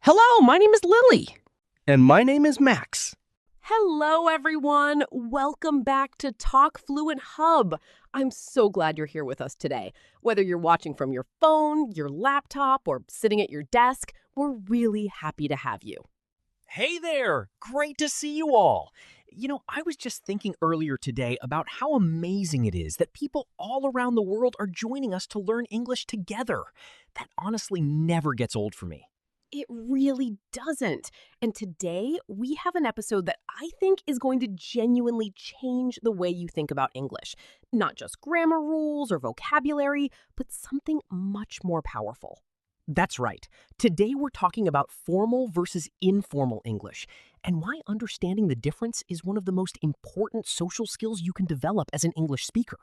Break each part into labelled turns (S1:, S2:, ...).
S1: Hello, my name is Lily.
S2: And my name is Max.
S1: Hello, everyone. Welcome back to Talk Fluent Hub. I'm so glad you're here with us today. Whether you're watching from your phone, your laptop, or sitting at your desk, we're really happy to have you.
S3: Hey there! Great to see you all. I was just thinking earlier today about how amazing it is that people all around the world are joining us to learn English together. That honestly never gets old for me.
S1: It really doesn't. And today, we have an episode that I think is going to genuinely change the way you think about English. Not just grammar rules or vocabulary, but something much more powerful.
S3: That's right. Today we're talking about formal versus informal English, and why understanding the difference is one of the most important social skills you can develop as an English speaker.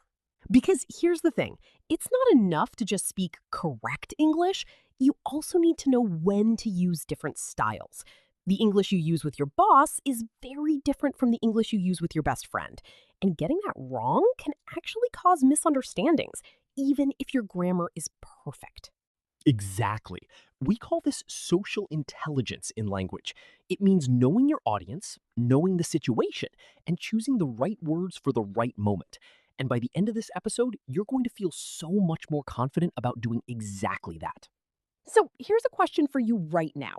S1: Because here's the thing, it's not enough to just speak correct English. You also need to know when to use different styles. The English you use with your boss is very different from the English you use with your best friend. And getting that wrong can actually cause misunderstandings, even if your grammar is perfect.
S3: Exactly. We call this social intelligence in language. It means knowing your audience, knowing the situation, and choosing the right words for the right moment. And by the end of this episode, you're going to feel so much more confident about doing exactly that.
S1: So here's a question for you right now.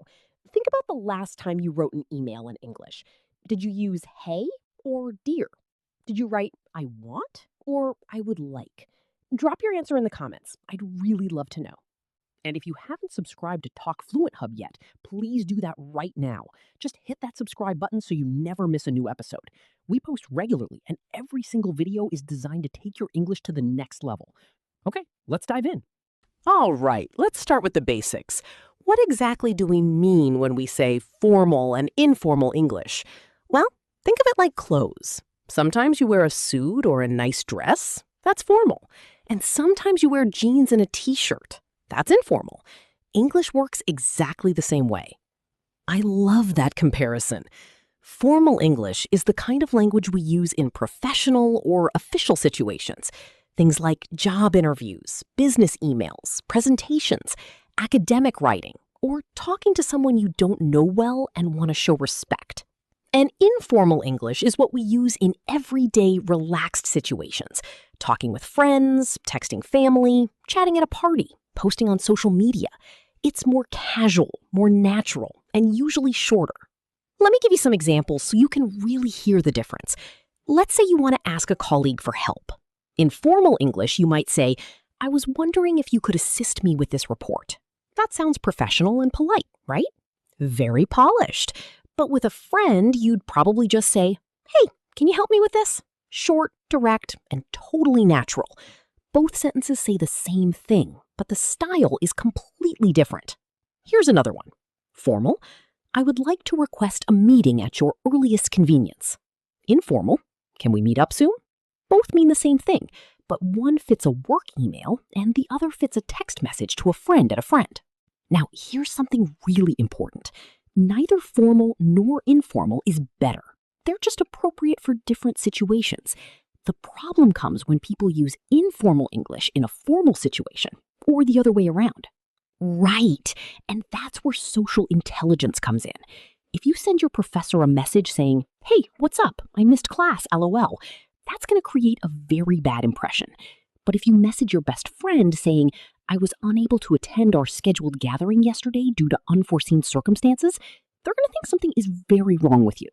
S1: Think about the last time you wrote an email in English. Did you use hey or dear? Did you write I want or I would like? Drop your answer in the comments. I'd really love to know. And if you haven't subscribed to Talk Fluent Hub yet, please do that right now. Just hit that subscribe button so you never miss a new episode. We post regularly, and every single video is designed to take your English to the next level. Okay, let's dive in. All right, let's start with the basics. What exactly do we mean when we say formal and informal English? Well, think of it like clothes. Sometimes you wear a suit or a nice dress. That's formal. And sometimes you wear jeans and a t-shirt. That's informal. English works exactly the same way. I love that comparison. Formal English is the kind of language we use in professional or official situations. Things like job interviews, business emails, presentations, academic writing, or talking to someone you don't know well and want to show respect. And informal English is what we use in everyday, relaxed situations. Talking with friends, texting family, chatting at a party, posting on social media. It's more casual, more natural, and usually shorter. Let me give you some examples so you can really hear the difference. Let's say you want to ask a colleague for help. In formal English, you might say, I was wondering if you could assist me with this report. That sounds professional and polite, right? Very polished. But with a friend, you'd probably just say, hey, can you help me with this? Short, direct, and totally natural. Both sentences say the same thing, but the style is completely different. Here's another one. Formal, I would like to request a meeting at your earliest convenience. Informal, can we meet up soon? Both mean the same thing, but one fits a work email and the other fits a text message to a friend at a friend. Now, here's something really important. Neither formal nor informal is better. They're just appropriate for different situations. The problem comes when people use informal English in a formal situation, or the other way around. Right, and that's where social intelligence comes in. If you send your professor a message saying, hey, what's up? I missed class, LOL, that's going to create a very bad impression. But if you message your best friend saying, I was unable to attend our scheduled gathering yesterday due to unforeseen circumstances, they're going to think something is very wrong with you.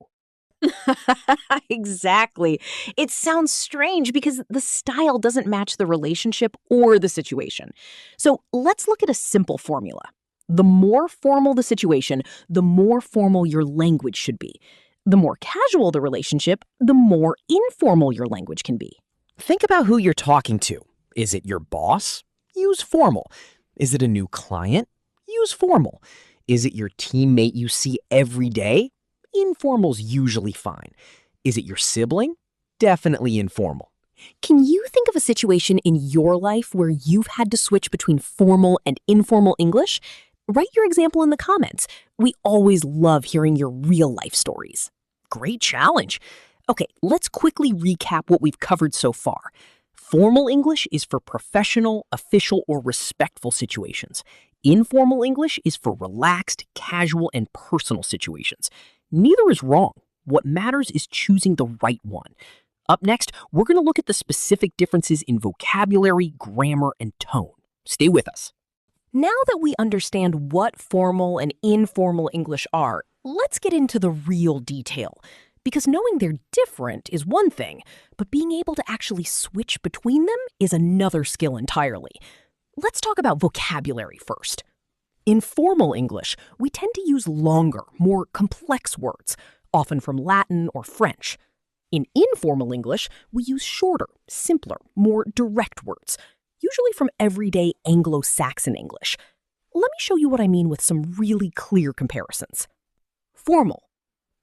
S1: Exactly. It sounds strange because the style doesn't match the relationship or the situation. So let's look at a simple formula. The more formal the situation, the more formal your language should be. The more casual the relationship, the more informal your language can be.
S3: Think about who you're talking to. Is it your boss? Use formal. Is it a new client? Use formal. Is it your teammate you see every day? Informal's usually fine. Is it your sibling? Definitely informal.
S1: Can you think of a situation in your life where you've had to switch between formal and informal English? Write your example in the comments. We always love hearing your real life stories.
S3: Great challenge. Okay, let's quickly recap what we've covered so far. Formal English is for professional, official, or respectful situations. Informal English is for relaxed, casual, and personal situations. Neither is wrong. What matters is choosing the right one. Up next, we're going to look at the specific differences in vocabulary, grammar, and tone. Stay with us.
S1: Now that we understand what formal and informal English are, let's get into the real detail. Because knowing they're different is one thing, but being able to actually switch between them is another skill entirely. Let's talk about vocabulary first. In formal English, we tend to use longer, more complex words, often from Latin or French. In informal English, we use shorter, simpler, more direct words, usually from everyday Anglo-Saxon English. Let me show you what I mean with some really clear comparisons. Formal,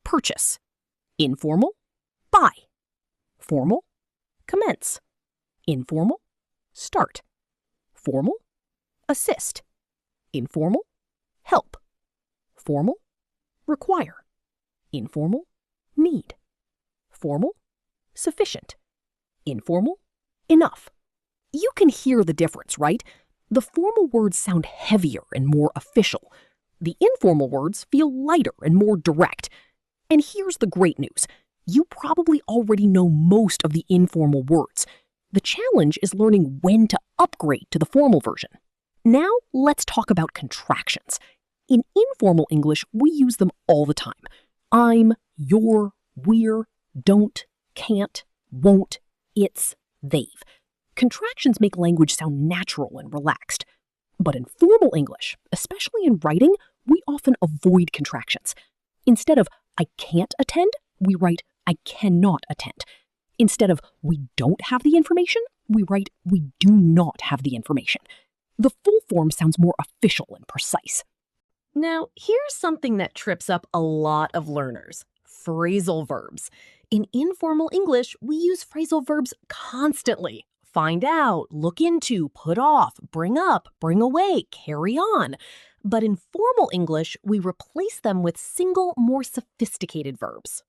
S1: purchase. Informal, buy. Formal, commence. Informal, start. Formal, assist. Informal, help. Formal, require. Informal, need. Formal, sufficient. Informal, enough. You can hear the difference, right? The formal words sound heavier and more official. The informal words feel lighter and more direct. And here's the great news. You probably already know most of the informal words. The challenge is learning when to upgrade to the formal version. Now, let's talk about contractions. In informal English, we use them all the time. I'm, you're, we're, don't, can't, won't, it's, they've. Contractions make language sound natural and relaxed. But in formal English, especially in writing, we often avoid contractions. Instead of I can't attend, we write I cannot attend. Instead of we don't have the information, we write we do not have the information. The full form sounds more official and precise. Now, here's something that trips up a lot of learners: phrasal verbs. In informal English, we use phrasal verbs constantly. Find out, look into, put off, bring up, bring away, carry on. But in formal English, we replace them with single, more sophisticated verbs.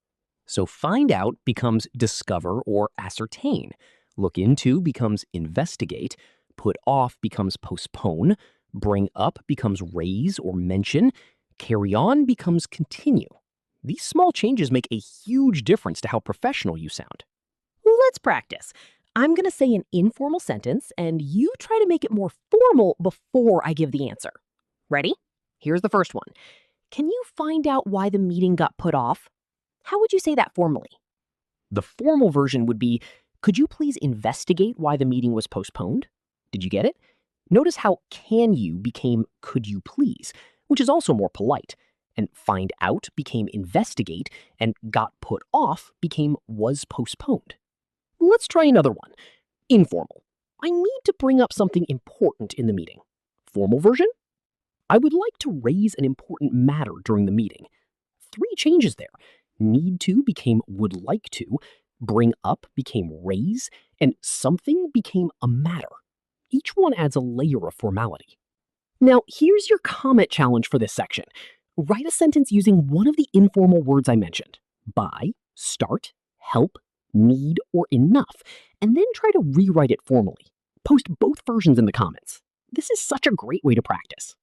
S3: So find out becomes discover or ascertain. Look into becomes investigate. Put off becomes postpone. Bring up becomes raise or mention. Carry on becomes continue. These small changes make a huge difference to how professional you sound.
S1: Let's practice. I'm going to say an informal sentence, and you try to make it more formal before I give the answer. Ready? Here's the first one. Can you find out why the meeting got put off? How would you say that formally?
S3: The formal version would be, could you please investigate why the meeting was postponed? Did you get it? Notice how can you became could you please, which is also more polite. And find out became investigate, and got put off became was postponed. Let's try another one. Informal. I need to bring up something important in the meeting. Formal version? I would like to raise an important matter during the meeting. 3 changes there. Need to became would like to, bring up became raise, and something became a matter. Each one adds a layer of formality. Now, here's your comment challenge for this section. Write a sentence using one of the informal words I mentioned: buy, start, help, need, or enough, and then try to rewrite it formally. Post both versions in the comments. This is such a great way to practice.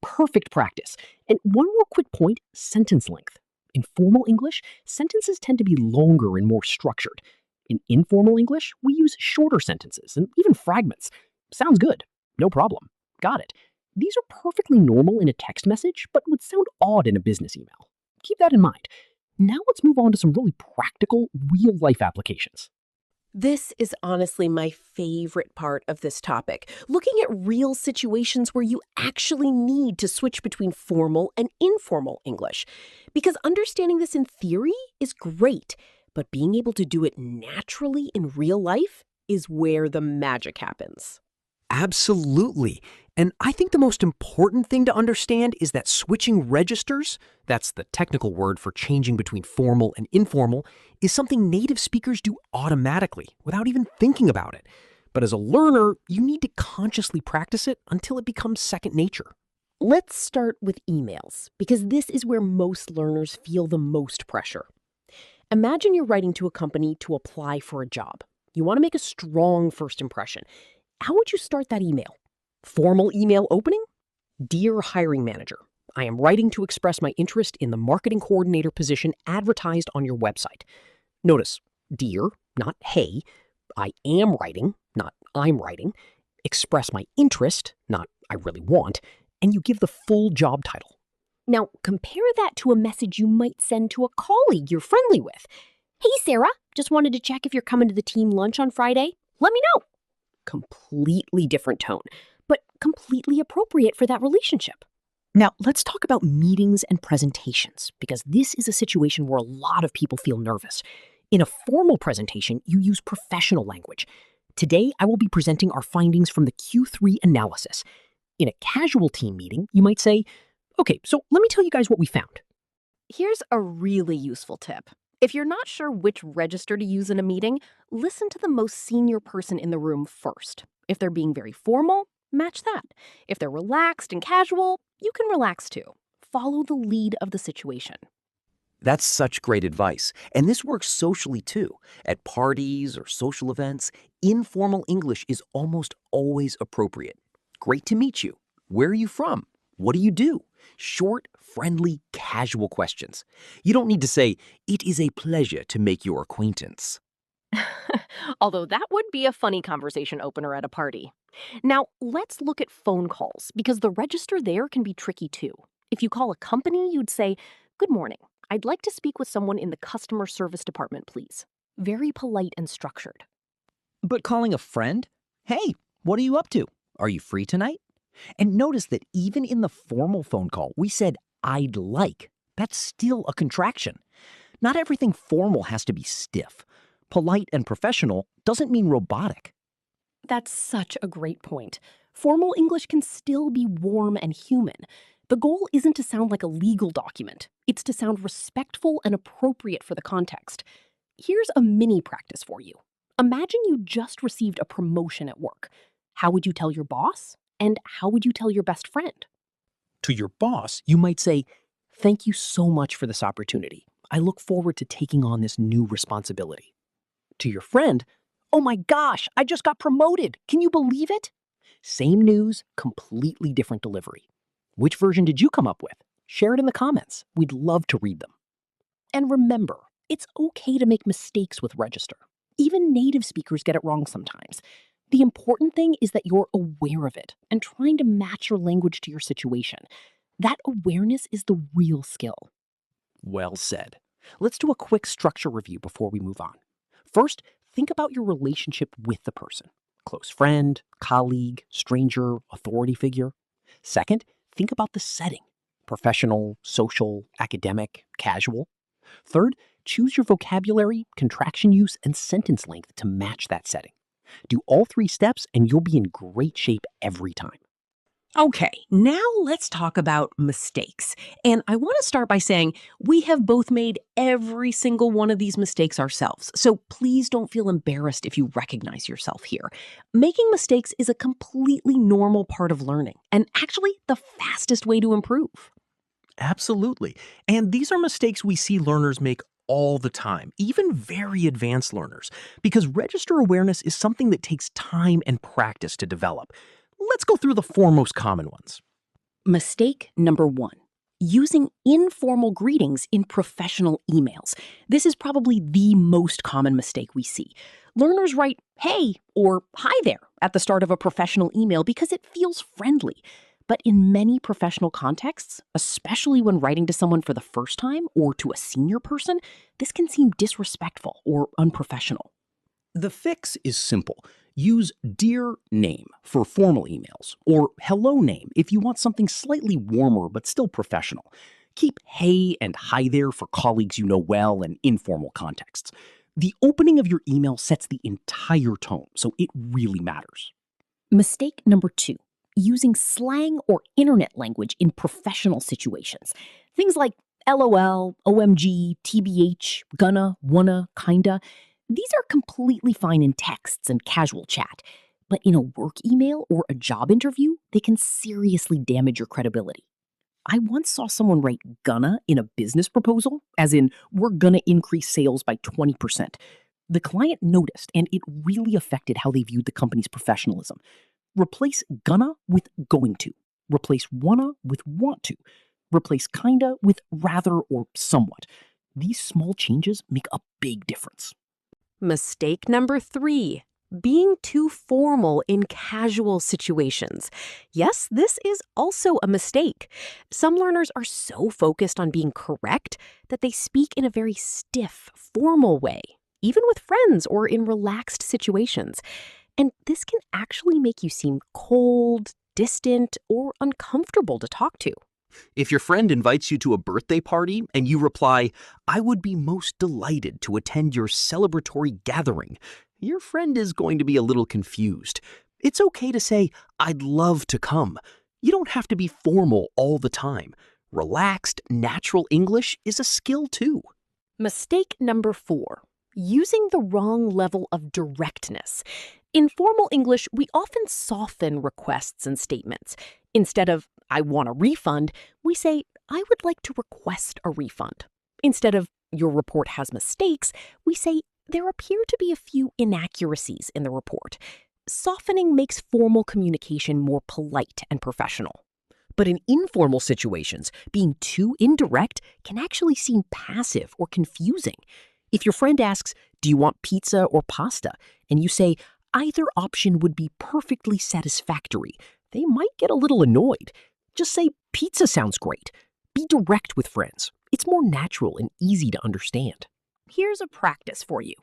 S3: Perfect practice. And one more quick point: sentence length. In formal English, sentences tend to be longer and more structured. In informal English, we use shorter sentences and even fragments. Sounds good. No problem. Got it. These are perfectly normal in a text message, but would sound odd in a business email. Keep that in mind. Now let's move on to some really practical, real-life applications.
S1: This is honestly my favorite part of this topic, looking at real situations where you actually need to switch between formal and informal English. Because understanding this in theory is great, but being able to do it naturally in real life is where the magic happens.
S2: Absolutely. And I think the most important thing to understand is that switching registers, that's the technical word for changing between formal and informal, is something native speakers do automatically without even thinking about it. But as a learner, you need to consciously practice it until it becomes second nature.
S1: Let's start with emails, because this is where most learners feel the most pressure. Imagine you're writing to a company to apply for a job. You want to make a strong first impression. How would you start that email? Formal email opening? Dear hiring manager, I am writing to express my interest in the marketing coordinator position advertised on your website. Notice, dear, not hey. I am writing, not I'm writing. Express my interest, not I really want. And you give the full job title. Now, compare that to a message you might send to a colleague you're friendly with. Hey, Sarah, just wanted to check if you're coming to the team lunch on Friday. Let me know. Completely different tone, but completely appropriate for that relationship. Now, let's talk about meetings and presentations, because this is a situation where a lot of people feel nervous. In a formal presentation, you use professional language. Today, I will be presenting our findings from the Q3 analysis. In a casual team meeting, you might say, okay, so let me tell you guys what we found. Here's a really useful tip. If you're not sure which register to use in a meeting, listen to the most senior person in the room first. If they're being very formal, match that. If they're relaxed and casual, you can relax too. Follow the lead of the situation.
S4: That's such great advice. And this works socially too. At parties or social events, informal English is almost always appropriate. Great to meet you. Where are you from? What do you do? Short, friendly, casual questions. You don't need to say, it is a pleasure to make your acquaintance.
S1: Although that would be a funny conversation opener at a party. Now, let's look at phone calls, because the register there can be tricky too. If you call a company, you'd say, good morning. I'd like to speak with someone in the customer service department, please. Very polite and structured.
S5: But calling a friend? Hey, what are you up to? Are you free tonight? And notice that even in the formal phone call, we said, I'd like. That's still a contraction. Not everything formal has to be stiff. Polite and professional doesn't mean robotic.
S1: That's such a great point. Formal English can still be warm and human. The goal isn't to sound like a legal document. It's to sound respectful and appropriate for the context. Here's a mini practice for you. Imagine you just received a promotion at work. How would you tell your boss? And how would you tell your best friend? To your boss, you might say, thank you so much for this opportunity. I look forward to taking on this new responsibility. To your friend, oh my gosh, I just got promoted. Can you believe it? Same news, completely different delivery. Which version did you come up with? Share it in the comments. We'd love to read them. And remember, it's okay to make mistakes with register. Even native speakers get it wrong sometimes. The important thing is that you're aware of it and trying to match your language to your situation. That awareness is the real skill. Well said. Let's do a quick structure review before we move on. First, think about your relationship with the person. Close friend, colleague, stranger, authority figure. Second, think about the setting. Professional, social, academic, casual. Third, choose your vocabulary, contraction use, and sentence length to match that setting. Do all 3 steps and you'll be in great shape every time. Okay, now let's talk about mistakes. And I want to start by saying we have both made every single one of these mistakes ourselves. So please don't feel embarrassed if you recognize yourself here. Making mistakes is a completely normal part of learning, and actually the fastest way to improve.
S3: Absolutely. And these are mistakes we see learners make all the time, even very advanced learners, because register awareness is something that takes time and practice to develop. Let's go through the 4 most common ones.
S1: Mistake number 1. Using informal greetings in professional emails. This is probably the most common mistake we see. Learners write, hey, or hi there at the start of a professional email because it feels friendly. But in many professional contexts, especially when writing to someone for the first time or to a senior person, this can seem disrespectful or unprofessional.
S2: The fix is simple. Use dear name for formal emails, or hello name if you want something slightly warmer but still professional. Keep hey and hi there for colleagues you know well and informal contexts. The opening of your email sets the entire tone, so it really matters.
S1: Mistake number 2. Using slang or internet language in professional situations. Things like LOL, OMG, TBH, gonna, wanna, kinda. These are completely fine in texts and casual chat. But in a work email or a job interview, they can seriously damage your credibility. I once saw someone write gonna in a business proposal, as in, we're gonna increase sales by 20%. The client noticed, and it really affected how they viewed the company's professionalism. Replace gonna with going to. Replace wanna with want to. Replace kinda with rather or somewhat. These small changes make a big difference.
S6: Mistake number 3. Being too formal in casual situations. Yes, this is also a mistake. Some learners are so focused on being correct that they speak in a very stiff, formal way, even with friends or in relaxed situations. And this can actually make you seem cold, distant, or uncomfortable to talk to.
S4: If your friend invites you to a birthday party and you reply, "I would be most delighted to attend your celebratory gathering," your friend is going to be a little confused. It's okay to say, "I'd love to come." You don't have to be formal all the time. Relaxed, natural English is a skill too.
S6: Mistake number 4. Using the wrong level of directness. In formal English, we often soften requests and statements. Instead of, "I want a refund," we say, "I would like to request a refund." Instead of, "Your report has mistakes," we say, "There appear to be a few inaccuracies in the report." Softening makes formal communication more polite and professional.
S2: But in informal situations, being too indirect can actually seem passive or confusing. If your friend asks, "Do you want pizza or pasta?" and you say, "Either option would be perfectly satisfactory," they might get a little annoyed. Just say, "Pizza sounds great." Be direct with friends. It's more natural and easy to understand.
S1: Here's a practice for you.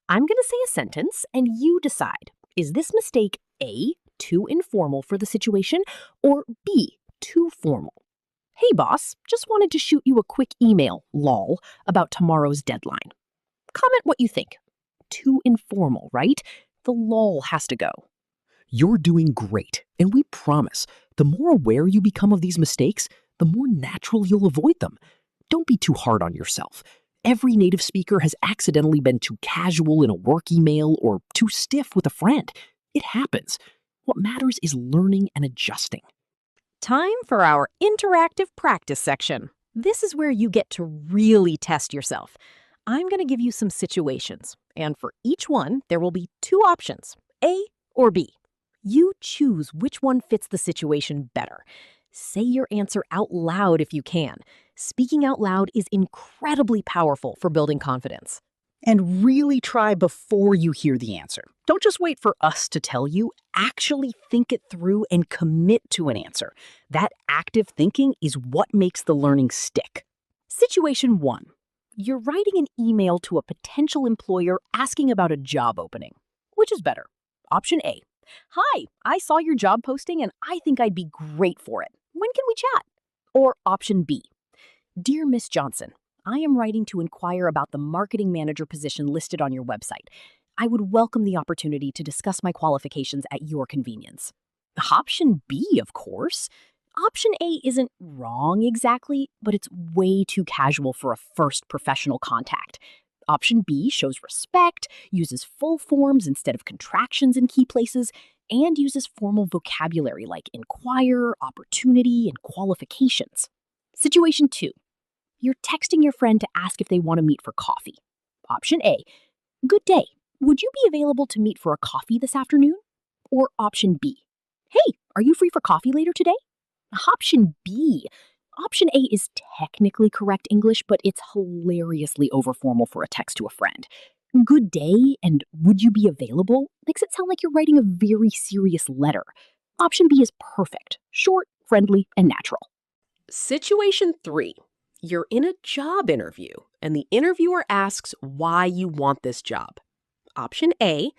S1: I'm going to say a sentence, and you decide, is this mistake A, too informal for the situation, or B, too formal? "Hey boss, just wanted to shoot you a quick email, lol, about tomorrow's deadline." Comment what you think. Too informal, right? The lol has to go.
S2: You're doing great, and we promise, the more aware you become of these mistakes, the more natural you'll avoid them. Don't be too hard on yourself. Every native speaker has accidentally been too casual in a work email or too stiff with a friend. It happens. What matters is learning and adjusting.
S6: Time for our interactive practice section. This is where you get to really test yourself. I'm going to give you some situations, and for each one, there will be 2 options, A or B. You choose which one fits the situation better. Say your answer out loud if you can. Speaking out loud is incredibly powerful for building confidence.
S5: And really try before you hear the answer. Don't just wait for us to tell you. Actually think it through and commit to an answer. That active thinking is what makes the learning stick.
S1: Situation 1. You're writing an email to a potential employer asking about a job opening. Which is better? Option A. "Hi, I saw your job posting and I think I'd be great for it. When can we chat?" Or option B. "Dear Miss Johnson, I am writing to inquire about the marketing manager position listed on your website. I would welcome the opportunity to discuss my qualifications at your convenience." Option B, of course. Option A isn't wrong exactly, but it's way too casual for a first professional contact. Option B shows respect, uses full forms instead of contractions in key places, and uses formal vocabulary like inquire, opportunity, and qualifications. Situation 2. You're texting your friend to ask if they want to meet for coffee. Option A. "Good day. Would you be available to meet for a coffee this afternoon?" Or option B. "Hey, are you free for coffee later today?" Option B. Option A is technically correct English, but it's hilariously overformal for a text to a friend. "Good day" and "would you be available" makes it sound like you're writing a very serious letter. Option B is perfect, short, friendly, and natural.
S6: Situation 3. You're in a job interview, and the interviewer asks why you want this job. Option A.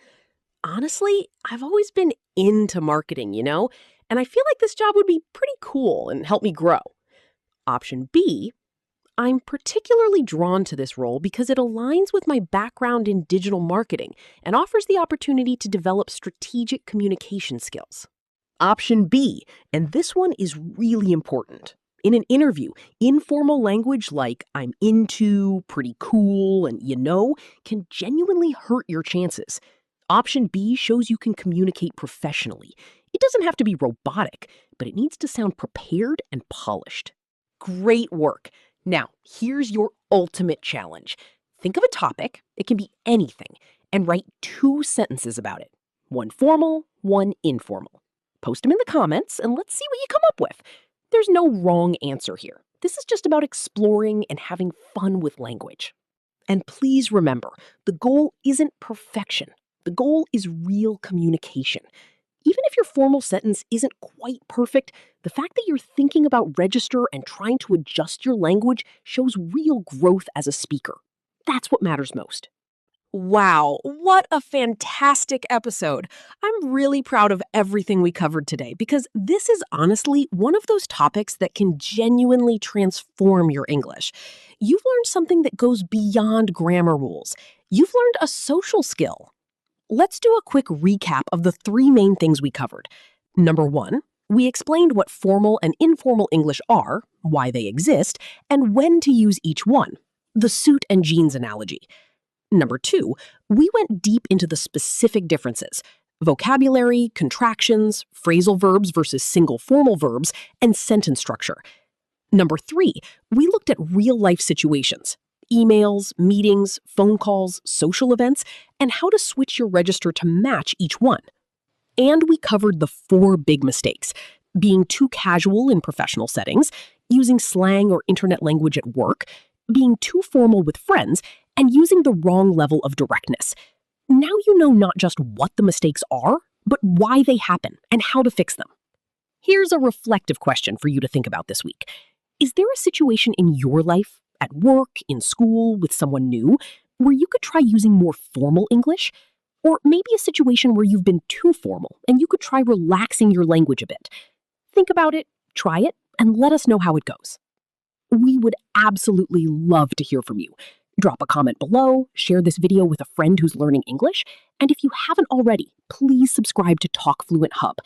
S6: "Honestly, I've always been into marketing, and I feel like this job would be pretty cool and help me grow." Option B. "I'm particularly drawn to this role because it aligns with my background in digital marketing and offers the opportunity to develop strategic communication skills."
S2: Option B, and this one is really important. In an interview, informal language like "I'm into," "pretty cool," and can genuinely hurt your chances. Option B shows you can communicate professionally. It doesn't have to be robotic, but it needs to sound prepared and polished.
S6: Great work. Now, here's your ultimate challenge. Think of a topic, it can be anything, and write 2 sentences about it. One formal, one informal. Post them in the comments and let's see what you come up with. There's no wrong answer here. This is just about exploring and having fun with language. And please remember, the goal isn't perfection. The goal is real communication. Even if your formal sentence isn't quite perfect, the fact that you're thinking about register and trying to adjust your language shows real growth as a speaker. That's what matters most. Wow, what a fantastic episode. I'm really proud of everything we covered today because this is honestly one of those topics that can genuinely transform your English. You've learned something that goes beyond grammar rules. You've learned a social skill. Let's do a quick recap of the 3 main things we covered. Number 1, we explained what formal and informal English are, why they exist, and when to use each one. The suit and jeans analogy. Number 2, we went deep into the specific differences: vocabulary, contractions, phrasal verbs versus single formal verbs, and sentence structure. Number 3, we looked at real-life situations: emails, meetings, phone calls, social events, and how to switch your register to match each one. And we covered the 4 big mistakes: being too casual in professional settings, using slang or internet language at work, being too formal with friends, and using the wrong level of directness. Now you know not just what the mistakes are, but why they happen and how to fix them. Here's a reflective question for you to think about this week. Is there a situation in your life, at work, in school, with someone new, where you could try using more formal English? Or maybe a situation where you've been too formal and you could try relaxing your language a bit. Think about it, try it, and let us know how it goes. We would absolutely love to hear from you. Drop a comment below, share this video with a friend who's learning English, and if you haven't already, please subscribe to Talk Fluent Hub.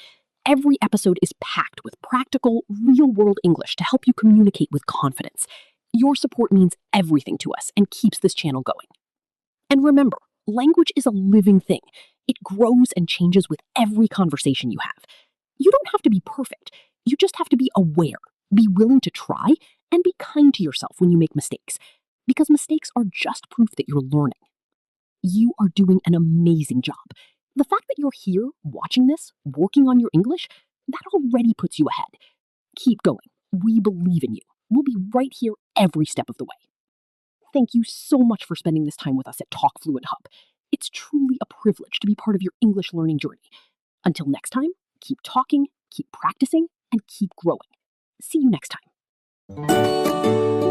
S6: Every episode is packed with practical, real-world English to help you communicate with confidence. Your support means everything to us and keeps this channel going. And remember, language is a living thing. It grows and changes with every conversation you have. You don't have to be perfect. You just have to be aware, be willing to try, and be kind to yourself when you make mistakes. Because mistakes are just proof that you're learning. You are doing an amazing job. The fact that you're here, watching this, working on your English, that already puts you ahead. Keep going. We believe in you. We'll be right here every step of the way. Thank you so much for spending this time with us at Talk Fluent Hub. It's truly a privilege to be part of your English learning journey. Until next time, keep talking, keep practicing, and keep growing. See you next time.